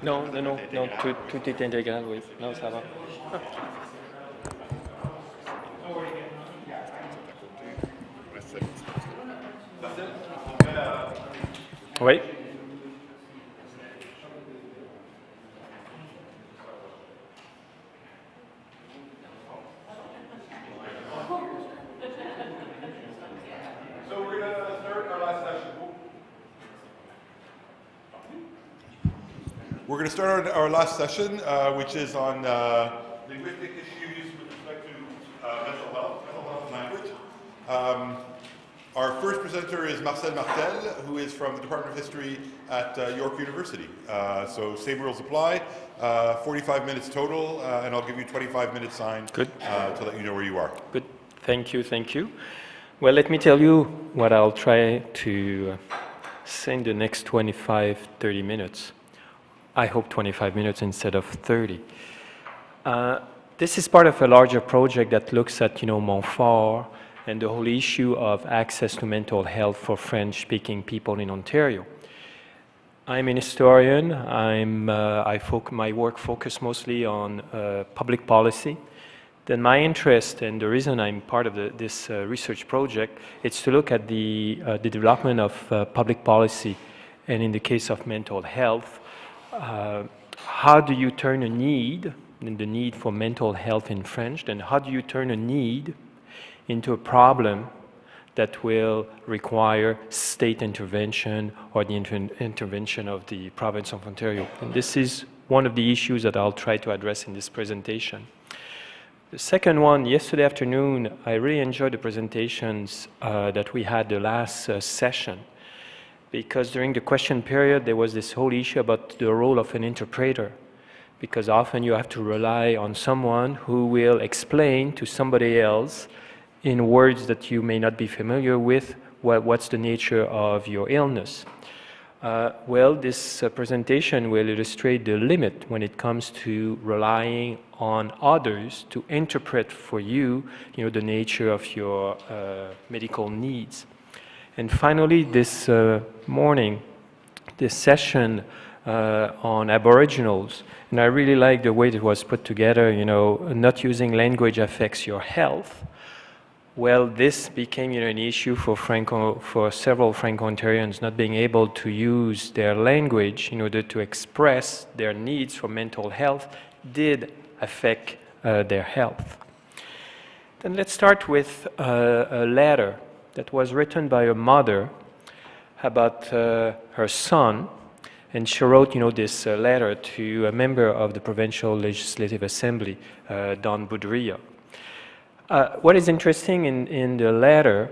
Non, non, non, non, tout est intégral, oui. Non, ça va. Oui. So we're going to start our last session. We're going to start our last session, which is on linguistic issues with respect to mental health and language. Our first presenter is Marcel Martel, who is from the Department of History at York University. So same rules apply, 45 minutes total, and I'll give you 25 minutes signed Good. to let you know where you are. Good. Thank you, thank you. Well, let me tell you what I'll try to say in the next 25, 30 minutes. I hope 25 minutes instead of 30. This is part of a larger project that looks at, Montfort and the whole issue of access to mental health for French-speaking people in Ontario. I'm an historian. My work focuses mostly on public policy. Then my interest and the reason I'm part of this research project is to look at the development of public policy, and in the case of mental health, how do you turn a need, and the need for mental health in French, then how do you turn a need into a problem that will require state intervention or the intervention of the province of Ontario. And this is one of the issues that I'll try to address in this presentation. The second one, yesterday afternoon, I really enjoyed the presentations that we had the last session, because during the question period, there was this whole issue about the role of an interpreter, because often you have to rely on someone who will explain to somebody else in words that you may not be familiar with what's the nature of your illness. Well, this presentation will illustrate the limit when it comes to relying on others to interpret for you, the nature of your medical needs. And finally, this morning, this session on Aboriginals, and I really like the way it was put together, not using language affects your health. Well, this became an issue for several Franco-Ontarians not being able to use their language in order to express their needs for mental health did affect their health. Then let's start with a letter that was written by a mother about her son, and she wrote, this letter to a member of the Provincial Legislative Assembly, Don Boudria. What is interesting in the letter,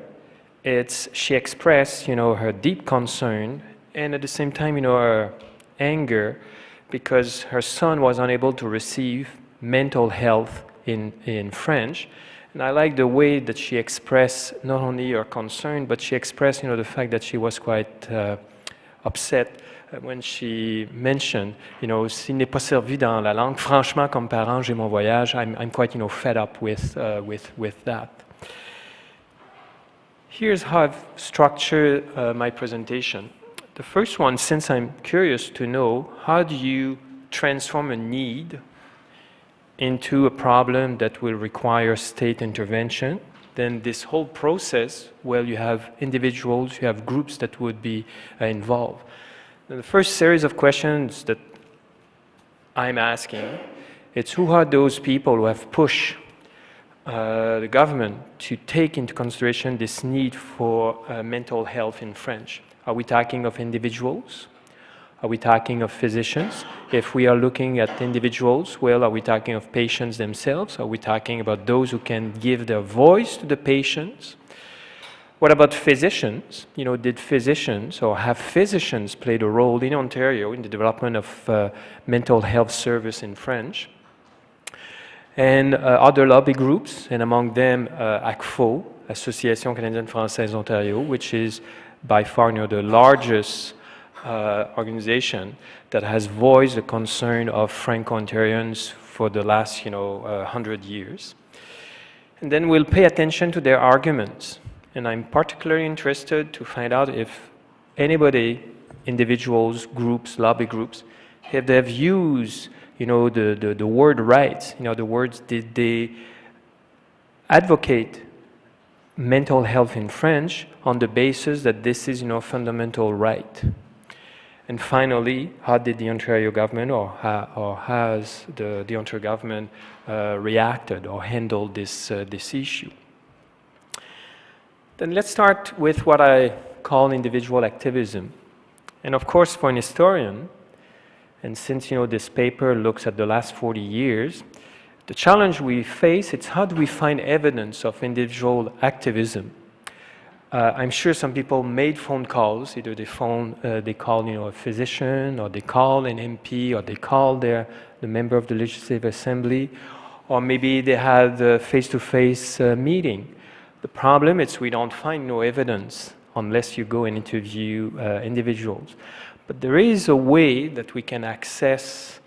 she expressed, her deep concern and at the same time, her anger because her son was unable to receive mental health in French. And I like the way that she expressed not only her concern, but she expressed, the fact that she was quite upset when she mentioned, s'il n'est pas servi dans la langue, franchement, comme parent, j'ai mon voyage. I'm quite, fed up with that. Here's how I've structured my presentation. The first one, since I'm curious to know, how do you transform a need into a problem that will require state intervention? Then this whole process, well, you have individuals, you have groups that would be involved. The first series of questions that I'm asking, it's who are those people who have pushed the government to take into consideration this need for mental health in French? Are we talking of individuals? Are we talking of physicians? If we are looking at individuals, well, are we talking of patients themselves? Are we talking about those who can give their voice to the patients? What about physicians? Did physicians or have physicians played a role in Ontario in the development of mental health service in French? And other lobby groups, and among them ACFO, Association Canadienne Française Ontario, which is by far the largest organization that has voiced the concern of Franco-Ontarians for the last 100 years. And then we'll pay attention to their arguments. And I'm particularly interested to find out if anybody, individuals, groups, lobby groups, if they have used, the word rights. In other words, did they advocate mental health in French on the basis that this is, a fundamental right? And finally, how did the Ontario government or has the Ontario government reacted or handled this issue? Then let's start with what I call individual activism. And of course, for an historian, and since this paper looks at the last 40 years, the challenge we face is how do we find evidence of individual activism? I'm sure some people made phone calls. Either they called a physician, or they called an MP, or they called the member of the Legislative Assembly, or maybe they had a face-to-face meeting. The problem is we don't find no evidence unless you go and interview individuals. But there is a way that we can access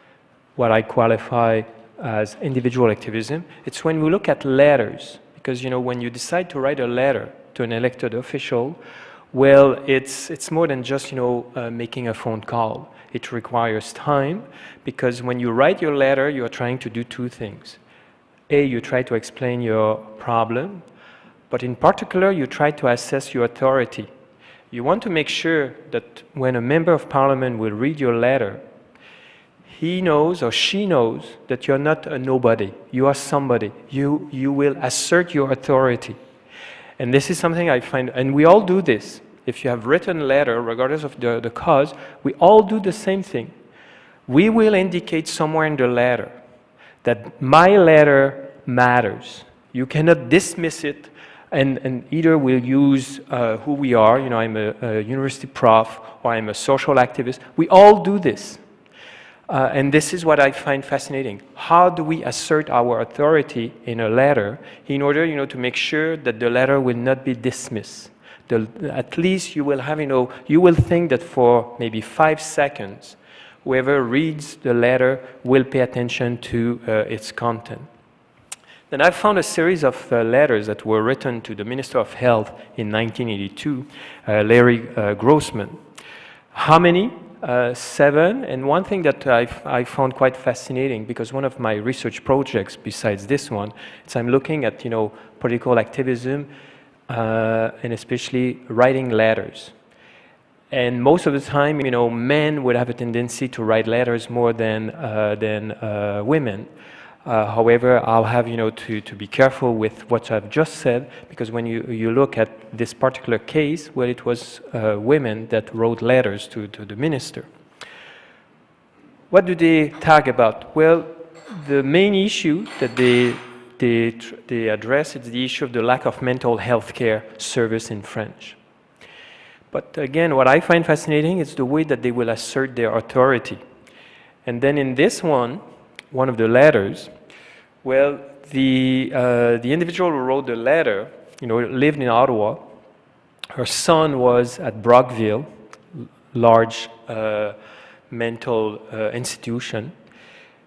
what I qualify as individual activism. It's when we look at letters, because when you decide to write a letter to an elected official, well, it's more than just making a phone call. It requires time, because when you write your letter, you are trying to do two things. A, you try to explain your problem, but in particular, you try to assess your authority. You want to make sure that when a member of parliament will read your letter, he knows or she knows that you're not a nobody. You are somebody. You will assert your authority. And this is something I find, and we all do this. If you have written a letter, regardless of the cause, we all do the same thing. We will indicate somewhere in the letter that my letter matters. You cannot dismiss it, and either we'll use who we are, I'm a university prof, or I'm a social activist. We all do this. And this is what I find fascinating. How do we assert our authority in a letter in order, to make sure that the letter will not be dismissed? At least you will have, you will think that for maybe 5 seconds, whoever reads the letter will pay attention to its content. Then I found a series of letters that were written to the Minister of Health in 1982, Larry Grossman. How many? 7, and one thing that I found quite fascinating, because one of my research projects besides this one is I'm looking at political activism and especially writing letters. And most of the time, men would have a tendency to write letters more than women. However, I'll have to be careful with what I've just said, because when you look at this particular case, well, it was women that wrote letters to the minister. What do they talk about? Well, the main issue that they address is the issue of the lack of mental health care service in French. But again, what I find fascinating is the way that they will assert their authority. And then in this one of the letters, well, the individual who wrote the letter, lived in Ottawa. Her son was at Brockville, large mental institution.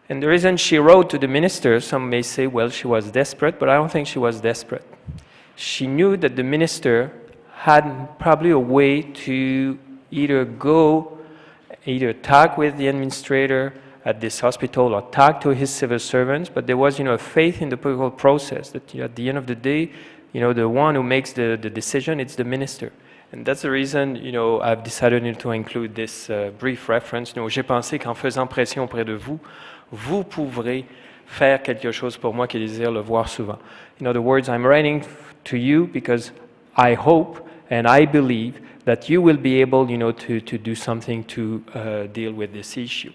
And the reason she wrote to the minister, some may say, well, she was desperate, but I don't think she was desperate. She knew that the minister had probably a way to either talk with the administrator at this hospital or talk to his civil servants, but there was, a faith in the political process that at the end of the day, the one who makes the decision, it's the minister. And that's the reason, I've decided to include this brief reference. J'ai pensé qu'en faisant pression auprès de vous, vous pourrez faire quelque chose pour moi qui désire le voir souvent. In other words, I'm writing to you because I hope and I believe that you will be able, to do something to deal with this issue.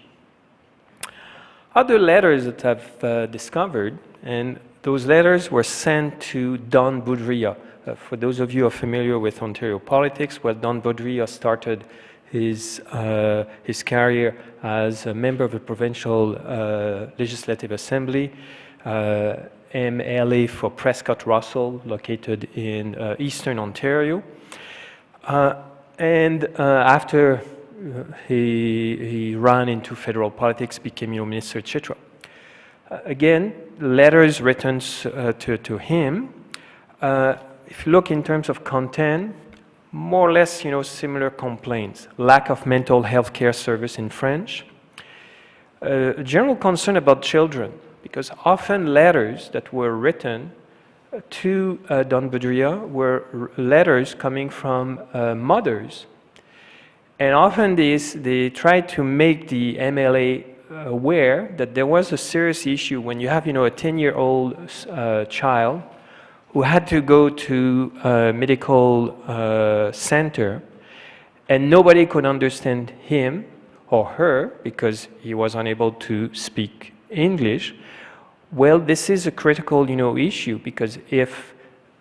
Other letters that I've discovered, and those letters were sent to Don Boudria. For those of you who are familiar with Ontario politics, well, Don Boudria started his career as a member of the provincial legislative assembly, MLA for Prescott Russell, located in eastern Ontario. And after he ran into federal politics, became Minister Chitra. Again, letters written to him. If you look in terms of content, more or less, similar complaints. Lack of mental health care service in French. a general concern about children, because often letters that were written to Don Boudria were letters coming from mothers. And often they tried to make the MLA aware that there was a serious issue when you have, a 10-year-old child who had to go to a medical center, and nobody could understand him or her because he was unable to speak English. Well, this is a critical, issue, because if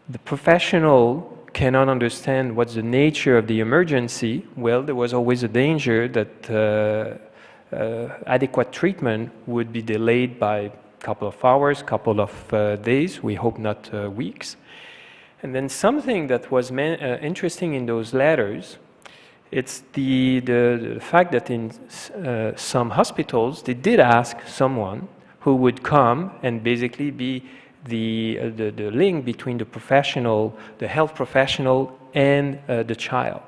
the professional cannot understand what's the nature of the emergency, well, there was always a danger that adequate treatment would be delayed by a couple of hours, couple of days, we hope not weeks. And then something that was interesting in those letters, it's the fact that in some hospitals, they did ask someone who would come and basically be the link between the professional, the health professional, and the child.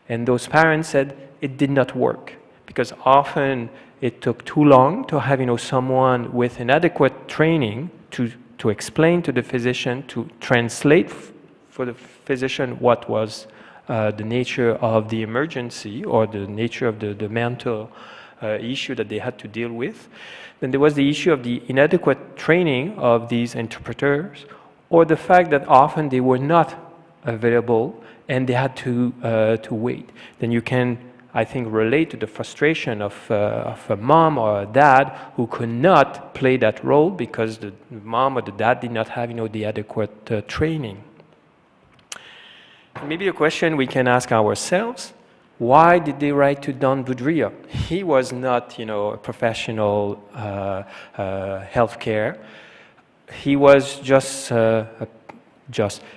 And those parents said it did not work, because often it took too long to have, someone with an adequate training to explain to the physician, to translate for the physician what was the nature of the emergency or the nature of the mental issue that they had to deal with. Then there was the issue of the inadequate training of these interpreters, or the fact that often they were not available and they had to wait. Then you can, I think, relate to the frustration of a mom or a dad who could not play that role because the mom or the dad did not have, the adequate training. Maybe a question we can ask ourselves: why did they write to Don Boudria? He was not, a professional healthcare. He was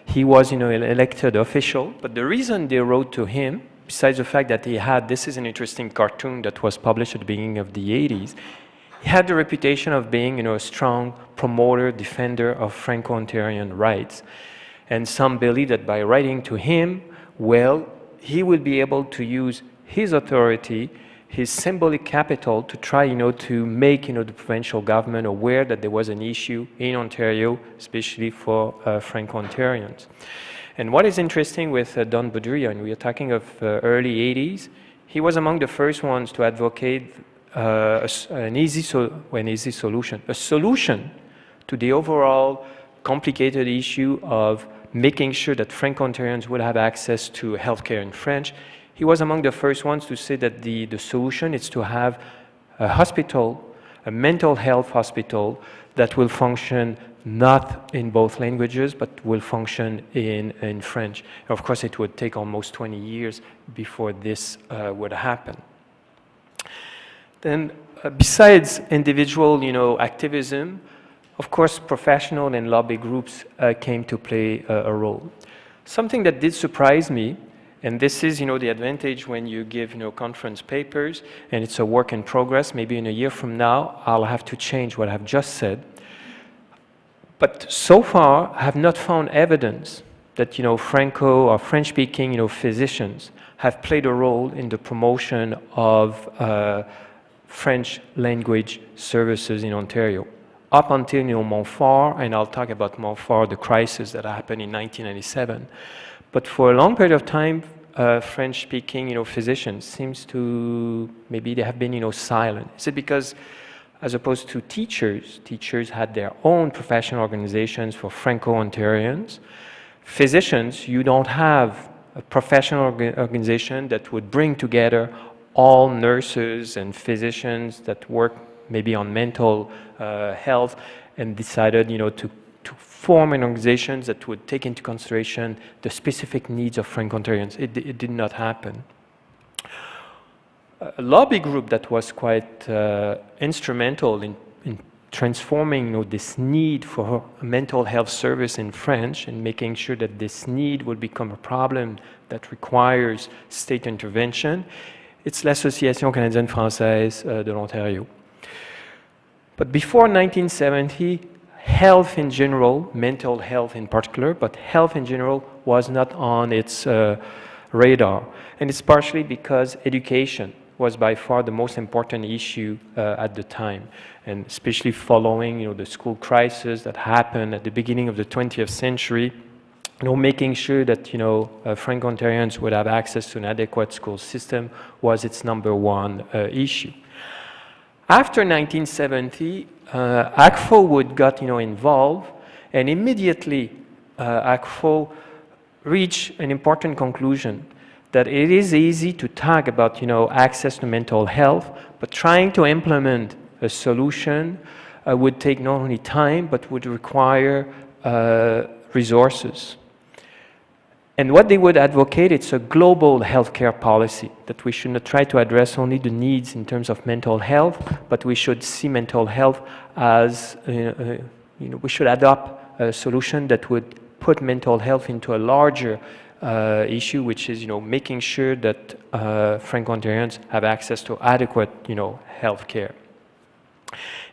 he was, an elected official. But the reason they wrote to him, besides the fact that he had, this is an interesting cartoon that was published at the beginning of the 80s, he had the reputation of being, a strong promoter, defender of Franco-Ontarian rights. And some believe that by writing to him, well, he would be able to use his authority, his symbolic capital, to try, to make, the provincial government aware that there was an issue in Ontario, especially for Franco-Ontarians. And what is interesting with Don Boudria, and we are talking of early 80s, he was among the first ones to advocate an easy solution, a solution to the overall complicated issue of making sure that Franco-Ontarians would have access to healthcare in French. He was among the first ones to say that the solution is to have a hospital, a mental health hospital, that will function not in both languages, but will function in French. Of course, it would take almost 20 years before this would happen. Then, besides individual, activism, of course, professional and lobby groups came to play a role. Something that did surprise me, and this is, the advantage when you give, conference papers, and it's a work in progress. Maybe in a year from now, I'll have to change what I've just said. But so far, I have not found evidence that, Franco or French-speaking, physicians have played a role in the promotion of French language services in Ontario. Up until, Montfort, and I'll talk about Montfort, the crisis that happened in 1997. But for a long period of time, French-speaking, physicians seems to, maybe they have been, silent. Is it because, as opposed to teachers had their own professional organizations for Franco-Ontarians? Physicians, you don't have a professional organization that would bring together all nurses and physicians that work maybe on mental health, and decided, to form an organization that would take into consideration the specific needs of Franco-Ontarians. It did not happen. A lobby group that was quite instrumental in transforming, this need for a mental health service in French and making sure that this need would become a problem that requires state intervention, it's l'Association canadienne-française de l'Ontario. But before 1970, health in general, mental health in particular, but health in general was not on its radar. And it's partially because education was by far the most important issue at the time, and especially following the school crisis that happened at the beginning of the 20th century. Making sure that Franco-Ontarians would have access to an adequate school system was its number one issue. After 1970, ACFO would got involved, and immediately ACFO reached an important conclusion that it is easy to talk about access to mental health, but trying to implement a solution would take not only time but would require resources. And what they would advocate, it's a global healthcare policy, that we should not try to address only the needs in terms of mental health, but we should see mental health as, we should adopt a solution that would put mental health into a larger issue, which is, making sure that Franco-Ontarians have access to adequate, health care.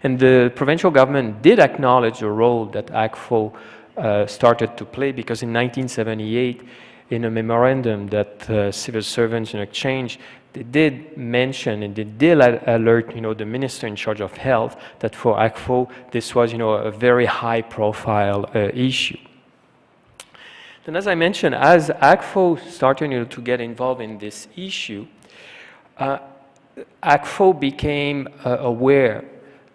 And the provincial government did acknowledge the role that ACFO started to play, because in 1978, in a memorandum that civil servants exchanged, they did mention and they did alert the minister in charge of health that for ACFO this was a very high profile issue. Then, as I mentioned, as ACFO started to get involved in this issue, ACFO became aware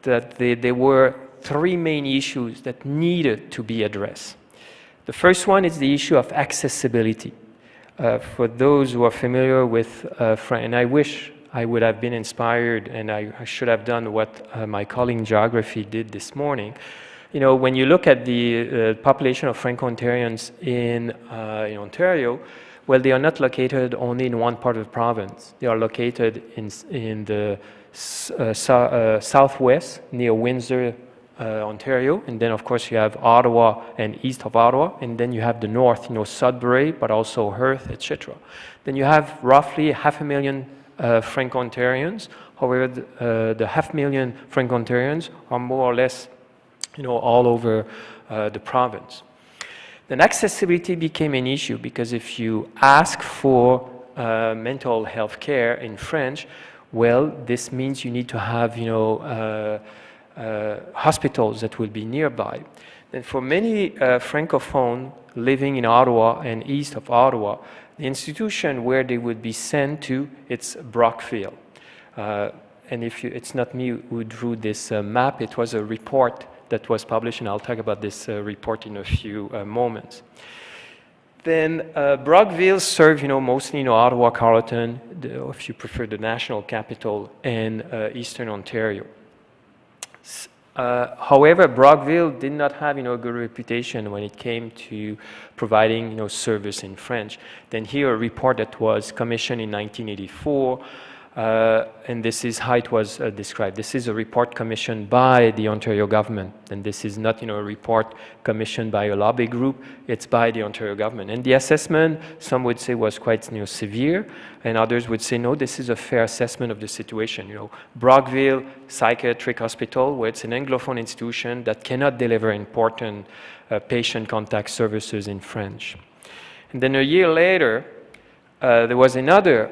that there were three main issues that needed to be addressed. The first one is the issue of accessibility. For those who are familiar with, and I wish I would have been inspired and I should have done what my colleague in geography did this morning. When you look at the population of Franco-Ontarians in Ontario, well, they are not located only in one part of the province. They are located in the southwest, near Windsor, Ontario, and then of course you have Ottawa and east of Ottawa, and then you have the north, Sudbury, but also Hearth, etc. Then you have roughly 500,000 Franco-Ontarians. However, the 500,000 Franco-Ontarians are more or less, all over the province. Then accessibility became an issue, because if you ask for mental health care in French, well, this means you need to have, hospitals that will be nearby. And for many Francophone living in Ottawa and east of Ottawa, the institution where they would be sent to, it's Brockville. And it's not me who drew this map, it was a report that was published, and I'll talk about this report in a few moments. Then Brockville served, mostly Ottawa, Carleton, if you prefer the national capital, and Eastern Ontario. However, Brockville did not have, a good reputation when it came to providing, service in French. Then here a report that was commissioned in 1984, and this is how it was described. This is a report commissioned by the Ontario government, and this is not, a report commissioned by a lobby group. It's by the Ontario government. And the assessment, some would say, was quite, severe, and others would say, no, this is a fair assessment of the situation. Brockville Psychiatric Hospital, where it's an Anglophone institution that cannot deliver important patient contact services in French. And then a year later, there was another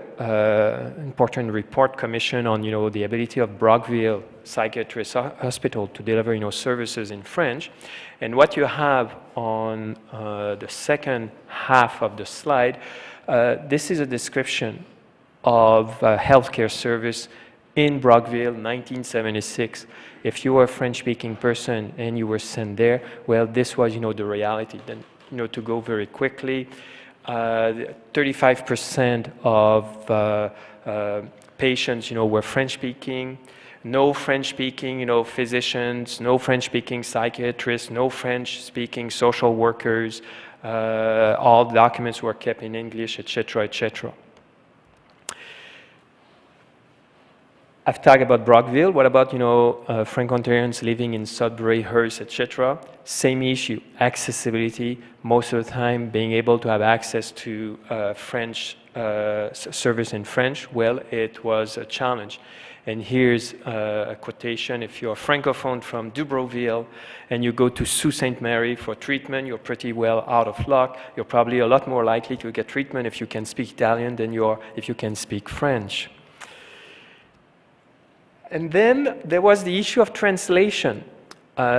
important report commissioned on, the ability of Brockville Psychiatric Hospital to deliver, services in French. And what you have on the second half of the slide, this is a description of healthcare service in Brockville, 1976. If you were a French-speaking person and you were sent there, well, this was, the reality. Then, to go very quickly, 35% of patients, were French-speaking. No French-speaking, physicians. No French-speaking psychiatrists. No French-speaking social workers. All documents were kept in English, etc., etc. I've talked about Brockville. What about, Franco-Ontarians living in Sudbury, Hearst, etc.? Same issue, accessibility. Most of the time, being able to have access to French service in French, well, it was a challenge. And here's a quotation. If you're a Francophone from Dubreuilville and you go to Sault Ste. Marie for treatment, you're pretty well out of luck. You're probably a lot more likely to get treatment if you can speak Italian than you are if you can speak French. And then there was the issue of translation.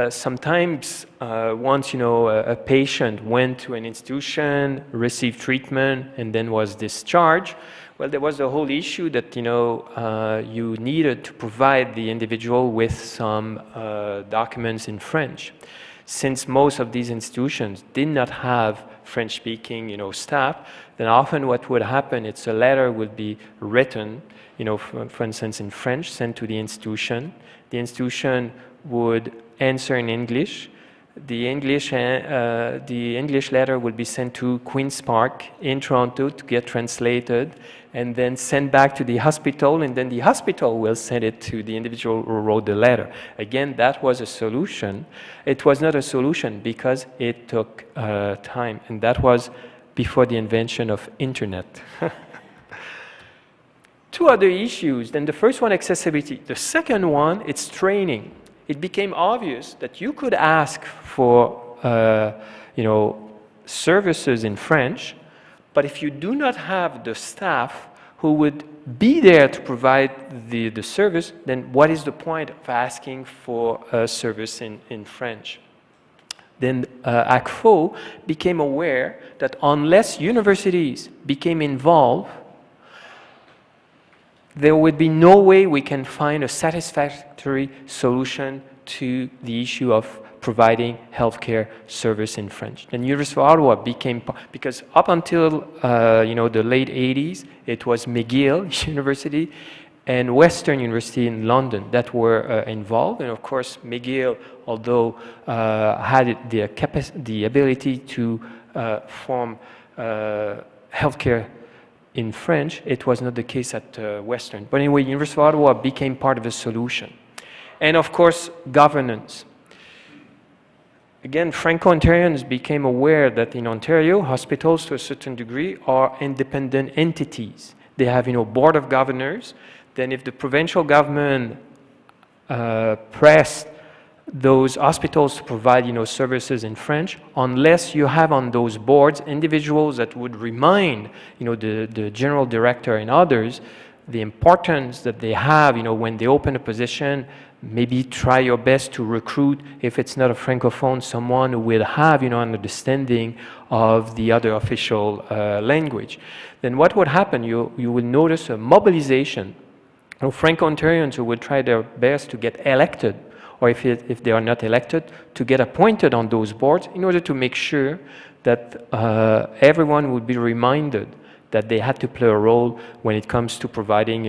Sometimes once a patient went to an institution, received treatment, and then was discharged, well, there was a whole issue that you needed to provide the individual with some documents in French. Since most of these institutions did not have French-speaking staff, then often what would happen is a letter would be written, for instance, in French, sent to the institution. The institution would answer in English. The English letter would be sent to Queen's Park in Toronto to get translated and then sent back to the hospital, and then the hospital will send it to the individual who wrote the letter. Again, that was a solution. It was not a solution because it took time, and that was before the invention of internet. Two other issues. Then the first one, accessibility. The second one, it's training. It became obvious that you could ask for services in French, but if you do not have the staff who would be there to provide the service, then what is the point of asking for a service in French? Then ACFO became aware that unless universities became involved, there would be no way we can find a satisfactory solution to the issue of providing healthcare service in French. The University of Ottawa became, because up until the late 80s, it was McGill University and Western University in London that were involved. And of course, McGill, although had the ability to form healthcare in French, it was not the case at Western. But anyway, University of Ottawa became part of the solution. And of course, governance. Again, Franco-Ontarians became aware that in Ontario, hospitals to a certain degree are independent entities. They have, board of governors. Then if the provincial government pressed those hospitals to provide, services in French, unless you have on those boards individuals that would remind, the general director and others the importance that they have, when they open a position, maybe try your best to recruit, if it's not a francophone, someone who will have, an understanding of the other official language. Then what would happen? You will notice a mobilization of Franco-Ontarians who will try their best to get elected, or if they are not elected, to get appointed on those boards in order to make sure that everyone would be reminded that they had to play a role when it comes to providing,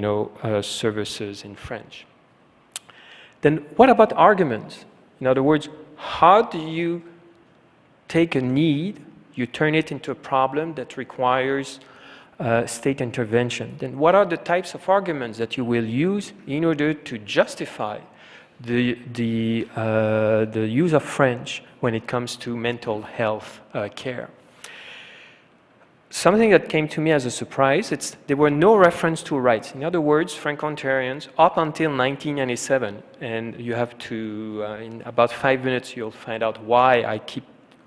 services in French. Then what about arguments? In other words, how do you take a need, you turn it into a problem that requires state intervention? Then what are the types of arguments that you will use in order to justify the use of French when it comes to mental health care? Something that came to me as a surprise, there were no reference to rights. In other words, Franco-Ontarians, up until 1997, and you have to, in about 5 minutes, you'll find out why I keep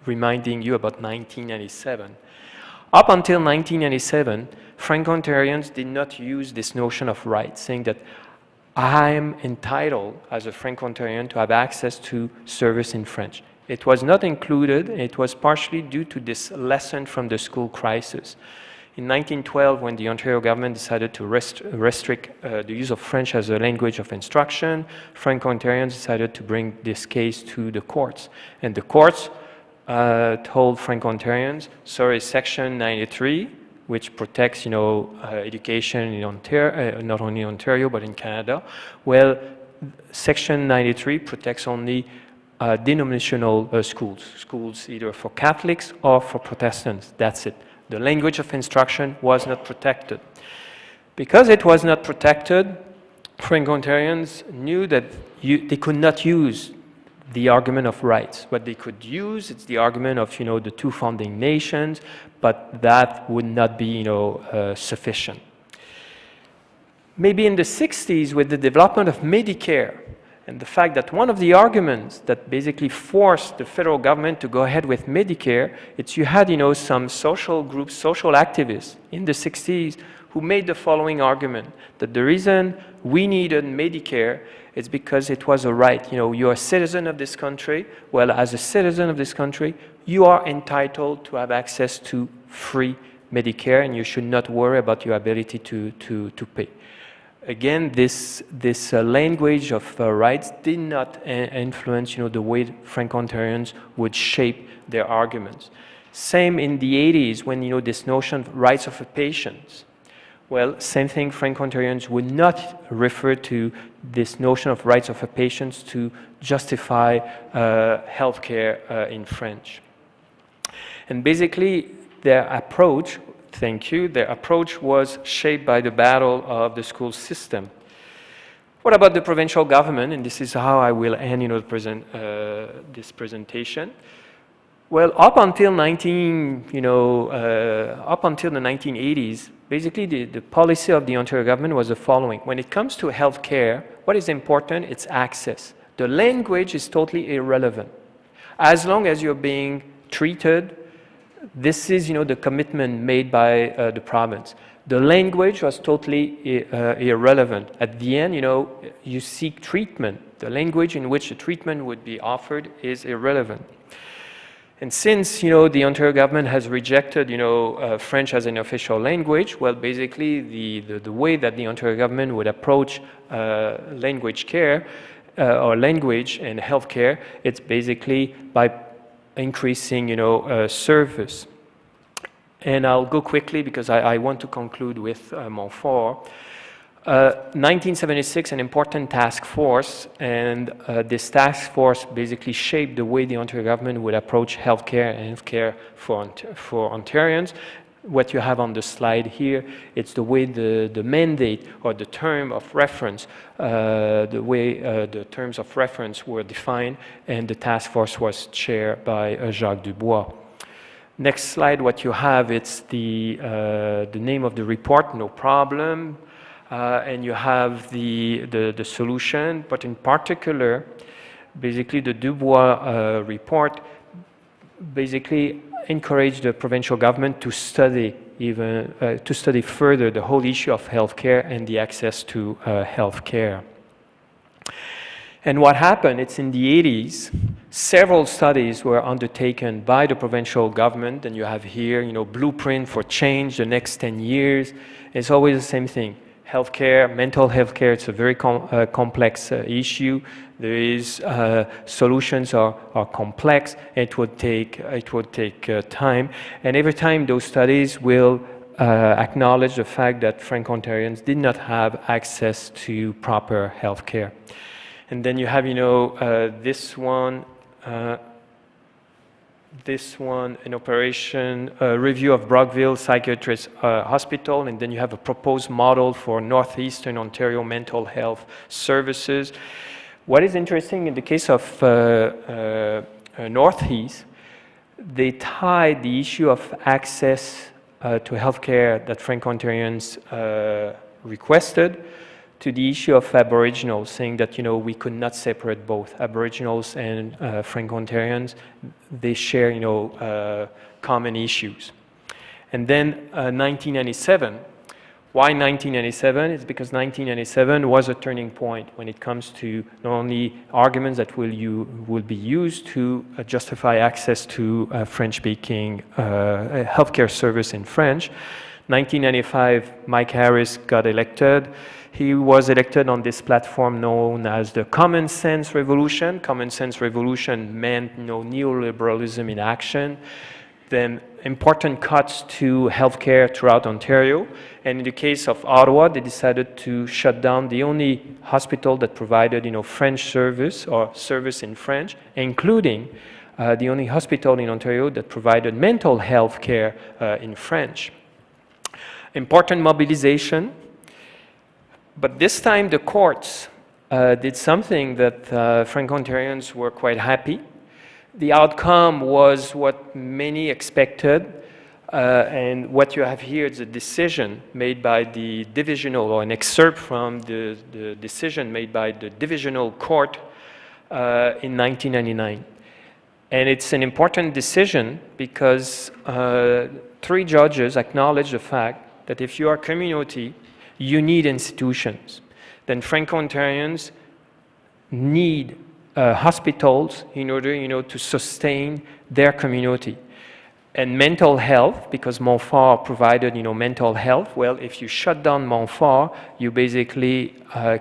reminding you about 1997. Up until 1997, Franco-Ontarians did not use this notion of rights, saying that I am entitled as a Franco-Ontarian to have access to service in French. It was not included. It was partially due to this lesson from the school crisis. In 1912, when the Ontario government decided to restrict the use of French as a language of instruction, Franco-Ontarians decided to bring this case to the courts. And the courts told Franco-Ontarians, sorry, Section 93, which protects, education in Ontario, not only in Ontario, but in Canada, well, Section 93 protects only denominational schools either for Catholics or for Protestants. That's it. The language of instruction was not protected. Because it was not protected, Franco-Ontarians knew that they could not use the argument of rights. What they could use is the argument of the two founding nations, but that would not be sufficient. Maybe in the 60s, with the development of Medicare, and the fact that one of the arguments that basically forced the federal government to go ahead with Medicare, it's you had, some social groups, social activists in the 60s who made the following argument, that the reason we needed Medicare is because it was a right. You know, you're a citizen of this country. Well, as a citizen of this country, you are entitled to have access to free Medicare, and you should not worry about your ability to pay. Again, this language of rights did not influence, you know, the way Franco-Ontarians would shape their arguments. Same in the 80s when, you know, this notion of rights of a patient. Well, same thing, Franco-Ontarians would not refer to this notion of rights of a patient to justify healthcare in French. And basically, their approach, their approach was shaped by the battle of the school system. What about the provincial government? And this is how I will end, you know, this presentation. Well, up until the 1980s, basically the policy of the Ontario government was the following. When it comes to health care, what is important? It's access. The language is totally irrelevant. As long as you're being treated, this is, you know, the commitment made by the province. The language was totally irrelevant. At the end, you know, you seek treatment. The language in which the treatment would be offered is irrelevant. And since, you know, the Ontario government has rejected, you know, French as an official language, well, basically the way that the Ontario government would approach language care or language and healthcare, it's basically by increasing, you know, service. And I'll go quickly because I want to conclude with Montfort. 1976, an important task force, and this task force basically shaped the way the Ontario government would approach healthcare and healthcare for Ontarians. What you have on the slide here, it's the way the mandate or the term of reference, the way the terms of reference were defined, and the task force was chaired by Jacques Dubois. Next slide, what you have, it's the name of the report, No Problem. And you have the solution, but in particular, basically the Dubois report basically encouraged the provincial government to study further the whole issue of healthcare and the access to healthcare. And what happened, it's in the 80s, several studies were undertaken by the provincial government, and you have here, you know, blueprint for change the next 10 years. It's always the same thing. Healthcare, mental health care, it's a very complex issue. There is, solutions are complex, it would take time. And every time those studies will acknowledge the fact that Franco-Ontarians did not have access to proper health care. And then you have, you know, this one, an operation review of Brockville Psychiatrist Hospital, and then you have a proposed model for Northeastern Ontario mental health services. What is interesting in the case of Northeast, they tied the issue of access to healthcare that Franco-Ontarians requested to the issue of Aboriginals, saying that, you know, we could not separate both Aboriginals and Franco-Ontarians. They share, you know, common issues. And then 1997. Why 1997? It's because 1997 was a turning point when it comes to not only arguments that will be used to justify access to French-speaking healthcare service in French. 1995, Mike Harris got elected. He was elected on this platform known as the Common Sense Revolution. Common Sense Revolution meant, you know, neoliberalism in action. Then important cuts to healthcare throughout Ontario. And in the case of Ottawa, they decided to shut down the only hospital that provided, you know, French service or service in French, including the only hospital in Ontario that provided mental health care in French. Important mobilization. But this time the courts did something that Franco-Ontarians were quite happy. The outcome was what many expected, and what you have here is a decision made by the divisional, or an excerpt from the decision made by the divisional court in 1999. And it's an important decision because 3 judges acknowledged the fact that if you are a community, you need institutions. Then Franco-Ontarians need hospitals in order, to sustain their community. And mental health, because Montfort provided, mental health. Well, if you shut down Montfort, you basically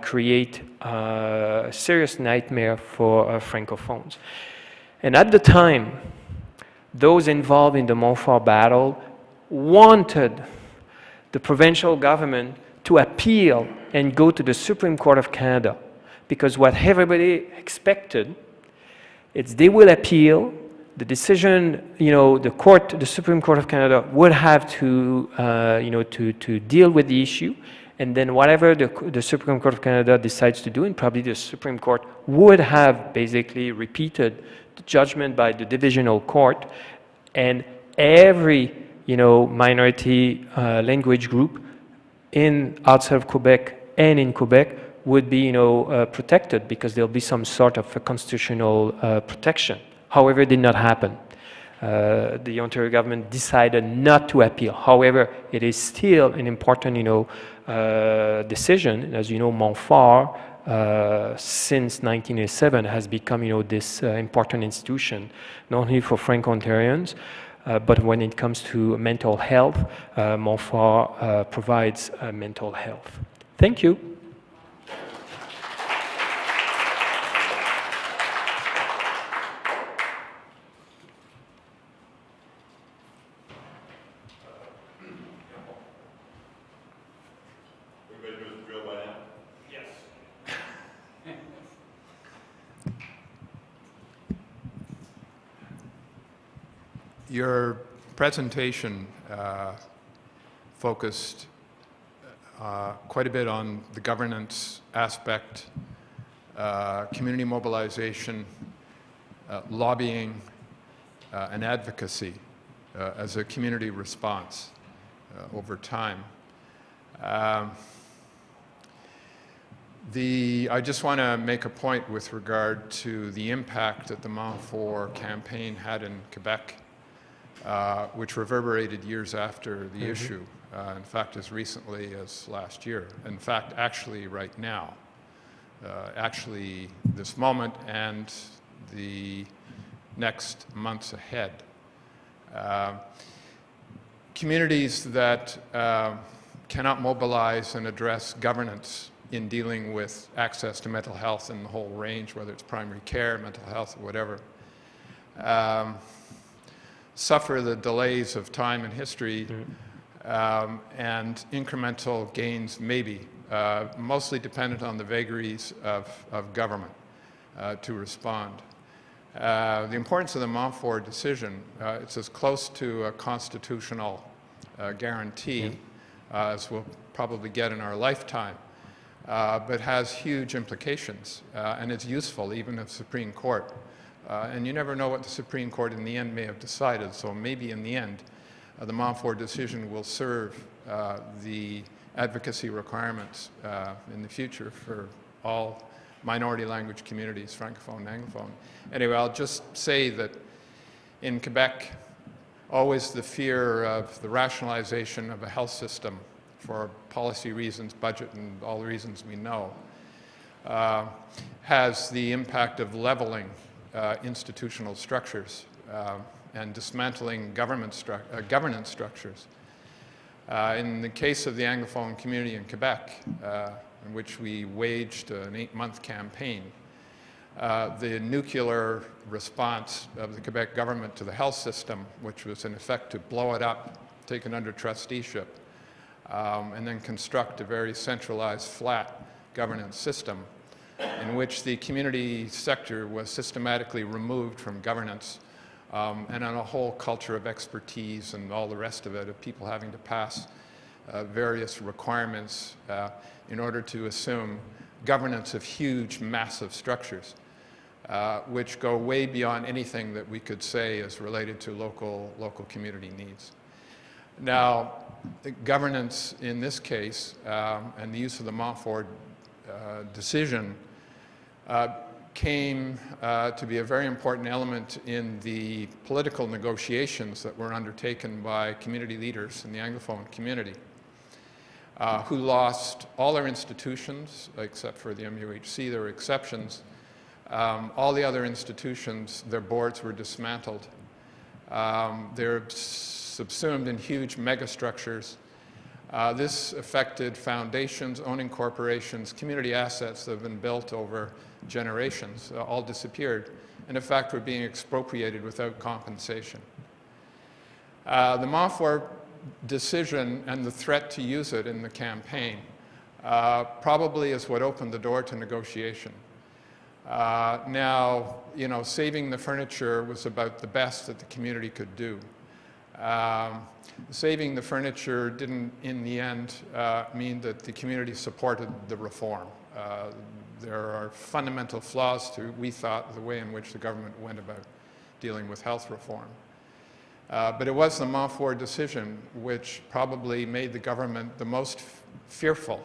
create a serious nightmare for Francophones. And at the time, those involved in the Montfort battle wanted the provincial government to appeal and go to the Supreme Court of Canada, because what everybody expected is they will appeal, the decision, the Supreme Court of Canada would have to, to deal with the issue, and then whatever the Supreme Court of Canada decides to do, and probably the Supreme Court would have basically repeated the judgment by the divisional court, and every, minority language group outside of Quebec and in Quebec would be, protected, because there'll be some sort of a constitutional protection. However, it did not happen. The Ontario government decided not to appeal. However, it is still an important, decision. As you know, Montfort, since 1987, has become, this important institution, not only for Franco-Ontarians, but when it comes to mental health, Montfort provides mental health. Thank you. Everybody knows the drill by now? Yes. Your presentation focused quite a bit on the governance aspect, community mobilization, lobbying, and advocacy as a community response over time. I just want to make a point with regard to the impact that the Montfort campaign had in Quebec, which reverberated years after the issue, in fact, as recently as last year. In fact, actually right now, actually this moment and the next months ahead. Communities that cannot mobilize and address governance in dealing with access to mental health in the whole range, whether it's primary care, mental health, or whatever, suffer the delays of time and history and incremental gains maybe, mostly dependent on the vagaries of government to respond. The importance of the Montfort decision, it's as close to a constitutional guarantee as we'll probably get in our lifetime, but has huge implications, and it's useful even if the Supreme Court. And you never know what the Supreme Court in the end may have decided, so maybe in the end the Montfort decision will serve the advocacy requirements in the future for all minority language communities, Francophone and Anglophone. Anyway, I'll just say that in Quebec, always the fear of the rationalization of a health system for policy reasons, budget, and all the reasons we know, has the impact of leveling institutional structures and dismantling governance structures. In the case of the Anglophone community in Quebec, in which we waged an 8-month campaign, the nuclear response of the Quebec government to the health system, which was in effect to blow it up, take it under trusteeship, and then construct a very centralized, flat governance system in which the community sector was systematically removed from governance, and on a whole culture of expertise and all the rest of it, of people having to pass various requirements in order to assume governance of huge, massive structures, which go way beyond anything that we could say is related to local community needs. Now, the governance in this case and the use of the Montfort decision came to be a very important element in the political negotiations that were undertaken by community leaders in the Anglophone community. who lost all their institutions, except for the MUHC. There were exceptions. All the other institutions, their boards were dismantled. They're subsumed in huge megastructures. This affected foundations, owning corporations, community assets that have been built over generations, all disappeared, and in fact were being expropriated without compensation. The Montfort decision and the threat to use it in the campaign probably is what opened the door to negotiation. Now, you know, saving the furniture was about the best that the community could do. Saving the furniture didn't, in the end, mean that the community supported the reform. There are fundamental flaws to, we thought, the way in which the government went about dealing with health reform. But it was the Montfort decision which probably made the government the most fearful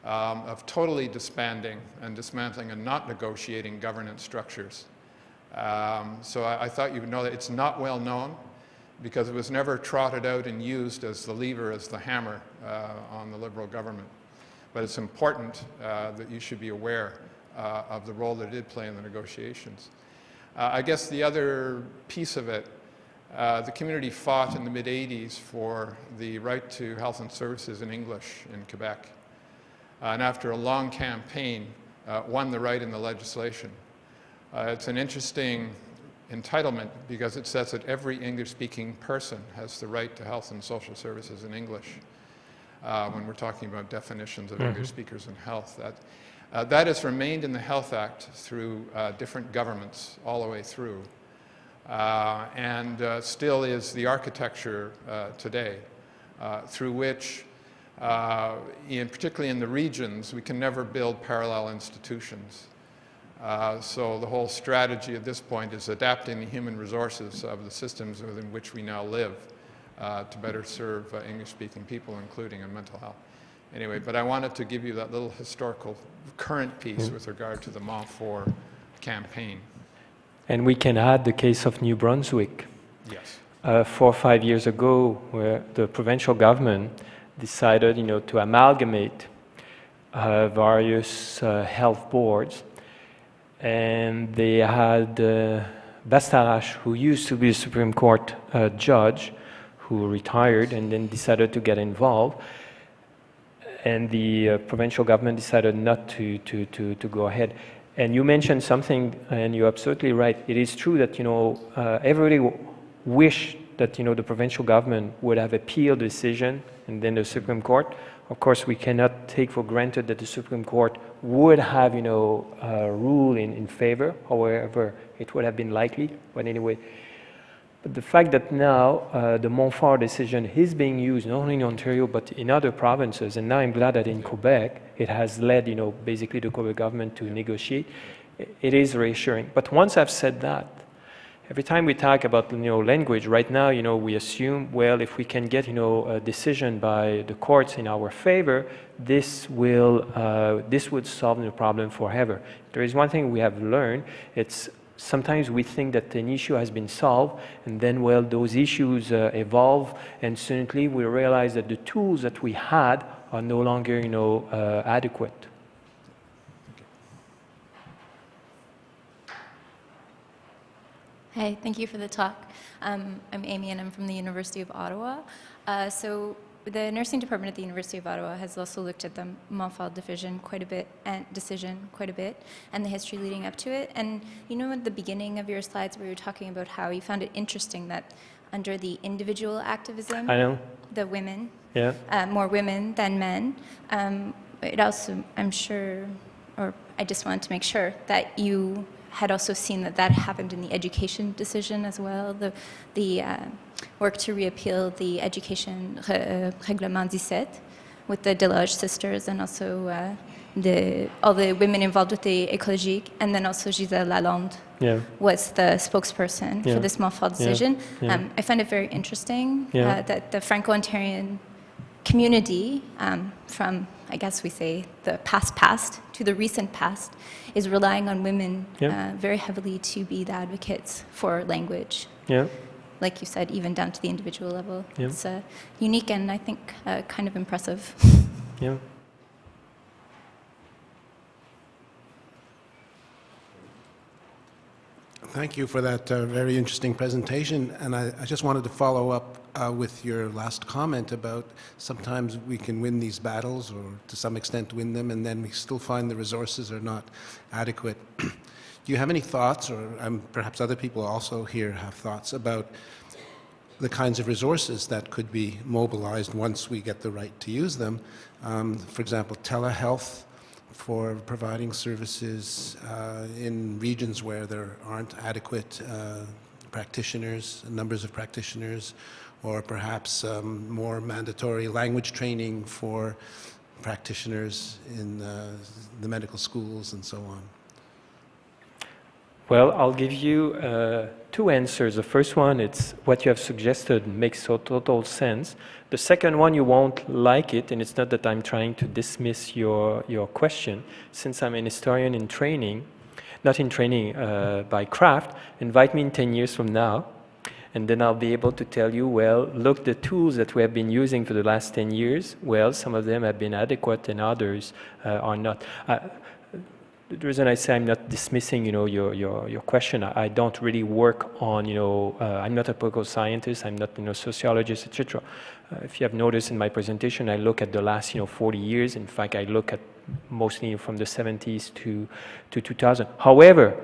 of totally disbanding and dismantling and not negotiating governance structures. So I thought you would know that it's not well known because it was never trotted out and used as the lever, as the hammer on the Liberal government. But it's important that you should be aware of the role that it did play in the negotiations. I guess the other piece of it, the community fought in the mid-'80s for the right to health and services in English in Quebec. And after a long campaign, won the right in the legislation. It's an interesting entitlement because it says that every English-speaking person has the right to health and social services in English. When we're talking about definitions of English speakers and health. That has remained in the Health Act through different governments all the way through. And still is the architecture today through which, particularly in the regions, we can never build parallel institutions. So the whole strategy at this point is adapting the human resources of the systems within which we now live to better serve English-speaking people, including in mental health. Anyway, but I wanted to give you that little historical current piece with regard to the Montfort campaign. And we can add the case of New Brunswick. Yes. 4 or 5 years ago, where the provincial government decided, to amalgamate various health boards, and they had Bastarache, who used to be a Supreme Court judge, who retired and then decided to get involved, and the provincial government decided not to go ahead. And you mentioned something, and you're absolutely right. It is true that everybody wished that the provincial government would have appealed the decision, and then the Supreme Court. Of course, we cannot take for granted that the Supreme Court would have rule in favor. However, it would have been likely. But anyway, but the fact that now the Montfort decision is being used not only in Ontario but in other provinces, and now I'm glad that in Quebec it has led basically the Quebec government to negotiate. It is reassuring. But once I've said that, every time we talk about language, right now we assume, well, if we can get a decision by the courts in our favor, this would solve the problem forever. There is one thing we have learned. It's sometimes we think that an issue has been solved, and then, well, those issues evolve, and suddenly we realize that the tools that we had are no longer, adequate. Hi, thank you for the talk. I'm Amy, and I'm from the University of Ottawa. So the nursing department at the University of Ottawa has also looked at the Montfort decision quite a bit, and the history leading up to it. And at the beginning of your slides, where you were talking about how you found it interesting that under the individual activism, I know. the women, more women than men. It also, I'm sure, or I just wanted to make sure that you had also seen that happened in the education decision as well, the work to repeal the education Règlement 17 with the Deloge sisters, and also all the women involved with the écologique, and then also Gisèle Lalonde was the spokesperson for this Montfort decision. I find it very interesting that the Franco-Ontarian community from, I guess we say, the past to the recent past is relying on women very heavily to be the advocates for language. like you said, even down to the individual level. Yeah. It's unique and I think kind of impressive. Yeah. Thank you for that very interesting presentation. And I just wanted to follow up with your last comment about sometimes we can win these battles or to some extent win them, and then we still find the resources are not adequate. Do you have any thoughts, or perhaps other people also here have thoughts about the kinds of resources that could be mobilized once we get the right to use them? For example, telehealth for providing services in regions where there aren't adequate practitioners, numbers of practitioners, or perhaps more mandatory language training for practitioners in the medical schools and so on. Well, I'll give you two answers. The first one, it's what you have suggested makes total sense. The second one, you won't like it, and it's not that I'm trying to dismiss your question. Since I'm an historian in training, not in training by craft, invite me in 10 years from now, and then I'll be able to tell you, well, look, the tools that we have been using for the last 10 years, well, some of them have been adequate and others are not. The reason I say I'm not dismissing, your question, I don't really work on, I'm not a political scientist, I'm not, sociologist, etc. If you have noticed in my presentation, I look at the last, 40 years. In fact, I look at mostly from the 70s to 2000. However,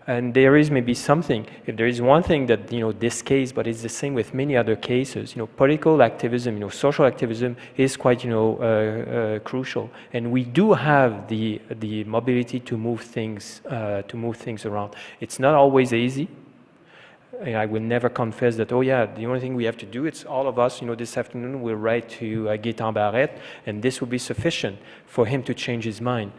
and there is maybe something, if there is one thing that, this case, but it's the same with many other cases, political activism, social activism is quite, crucial. And we do have the mobility to move things around. It's not always easy. I will never confess that, oh yeah, the only thing we have to do, it's all of us, this afternoon we'll write to Gaëtan Barrette, and this will be sufficient for him to change his mind.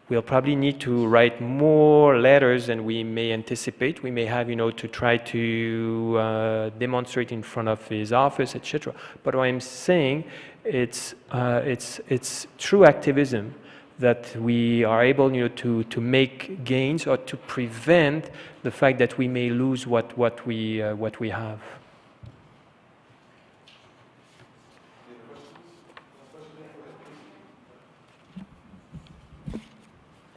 We'll probably need to write more letters than we may anticipate. We may have, to try to demonstrate in front of his office, etc. But what I'm saying, it's true activism that we are able, to make gains or to prevent the fact that we may lose what we have.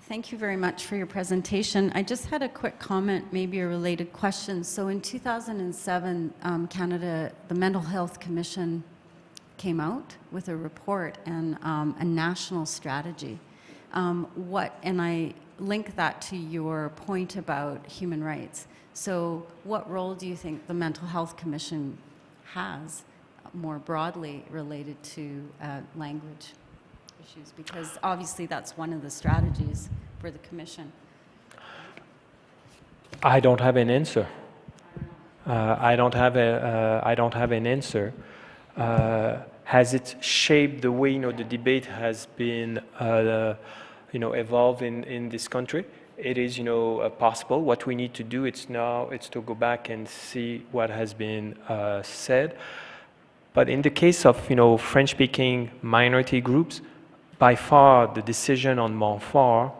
Thank you very much for your presentation. I just had a quick comment, maybe a related question. So in 2007, Canada, the Mental Health Commission came out with a report and a national strategy. And I link that to your point about human rights. So what role do you think the Mental Health Commission has more broadly related to language issues? Because obviously that's one of the strategies for the Commission. I don't have an answer. I don't have an answer. Has it shaped the way the debate has been evolved in this country? It is possible. What we need to do it's to go back and see what has been said. But in the case of French-speaking minority groups, by far the decision on Montfort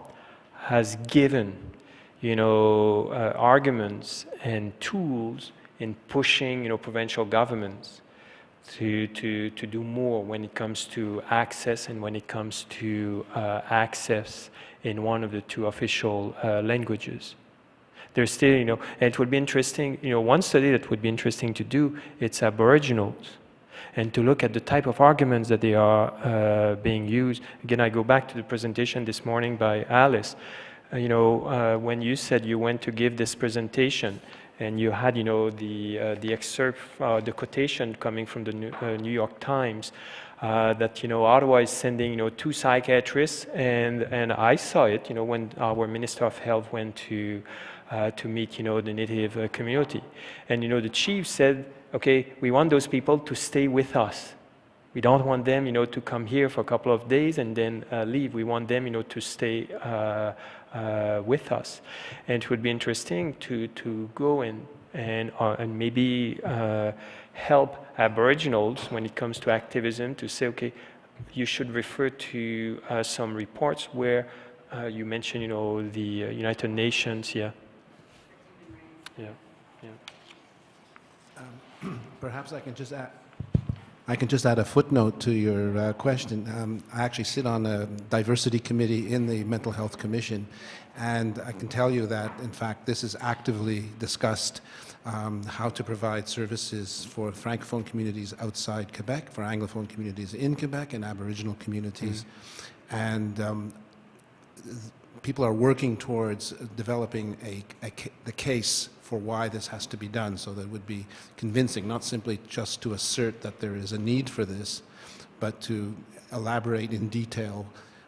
has given arguments and tools in pushing provincial governments to do more when it comes to access and when it comes to access in one of the two official languages. There's still, and it would be interesting, one study that would be interesting to do, it's Aboriginals, and to look at the type of arguments that they are being used. Again, I go back to the presentation this morning by Alice. When you said you went to give this presentation, and you had, the excerpt, the quotation coming from the New York Times, that, Ottawa is sending, 2 psychiatrists, and I saw it, when our Minister of Health went to meet, the Native community. And, the chief said, okay, we want those people to stay with us. We don't want them, to come here for a couple of days and then leave. We want them, to stay with us. And it would be interesting to go and maybe help Aboriginals when it comes to activism to say, okay, you should refer to some reports where you mentioned, the United Nations, yeah. Perhaps I can just add a footnote to your question. I actually sit on a diversity committee in the Mental Health Commission, and I can tell you that, in fact, this is actively discussed, how to provide services for Francophone communities outside Quebec, for Anglophone communities in Quebec, and Aboriginal communities. And people are working towards developing the case for why this has to be done, so that it would be convincing, not simply just to assert that there is a need for this, but to elaborate in detail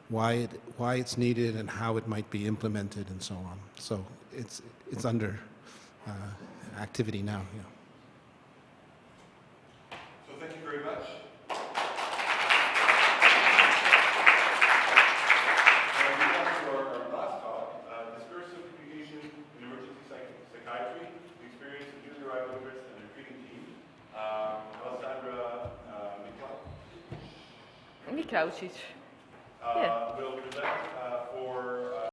why it's needed and how it might be implemented and so on. So it's under activity now. Yeah. So thank you very much. Miklausic. Yeah. Will